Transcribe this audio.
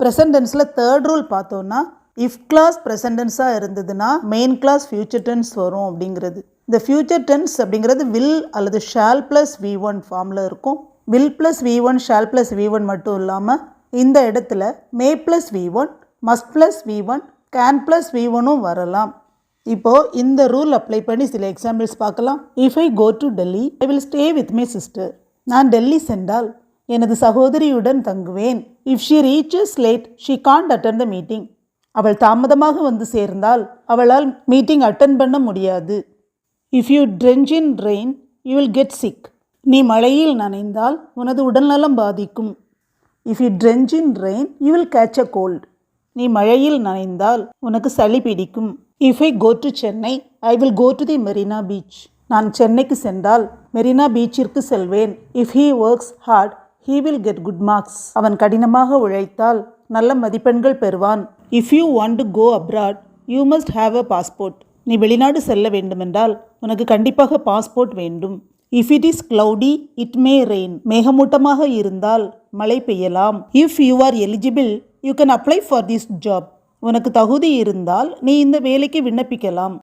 Present டென்ஸில் third rule பார்த்தோன்னா if class present டென்ஸாக இருந்ததுன்னா main clause future tense வரும் அப்படிங்கிறது. இந்த ஃபியூச்சர் டென்ஸ் அப்படிங்கிறது வில் அல்லது ஷால் ப்ளஸ் V1 ஃபார்மில் இருக்கும். Will plus V1 shawl plus V1 மட்டும் இல்லாமல் இந்த இடத்துல may plus V1 must plus V1 can plus V1ம் வரலாம். இப்போது இந்த ரூல் அப்ளை பண்ணி சில எக்ஸாம்பிள்ஸ் பார்க்கலாம். If I go to Delhi I will stay with my sister. நான் டெல்லி சென்றால் எனது சகோதரியுடன் தங்குவேன். If she reaches late she can't attend the meeting. அவள் தாமதமாக வந்து சேர்ந்தால் அவளால் மீட்டிங் அட்டன் பண்ண முடியாது. If you drench in rain you will get sick. நீ மழையில் நனைந்தால் உனது உடல்நலம் பாதிக்கும். If you drench in rain you will catch a cold. நீ மழையில் நனைந்தால் உனக்கு சளி பிடிக்கும். If I go to Chennai I will go to the Marina beach. நான் சென்னைக்கு சென்றால் மெரினா பீச்சிற்கு செல்வேன். If he works hard he will get good marks. அவன் கடினமாக உழைத்தால் நல்ல மதிப்பெண்கள் பெறுவான். If you want to go abroad you must have a passport. நீ வெளிநாடு செல்ல வேண்டுமென்றால் உனக்கு கண்டிப்பாக பாஸ்போர்ட் வேண்டும். If it is cloudy it may rain. மேகமூட்டமாக இருந்தால் மழை பெய்யலாம். If you are eligible you can apply for this job. உனக்கு தகுதி இருந்தால் நீ இந்த வேலைக்கு விண்ணப்பிக்கலாம்.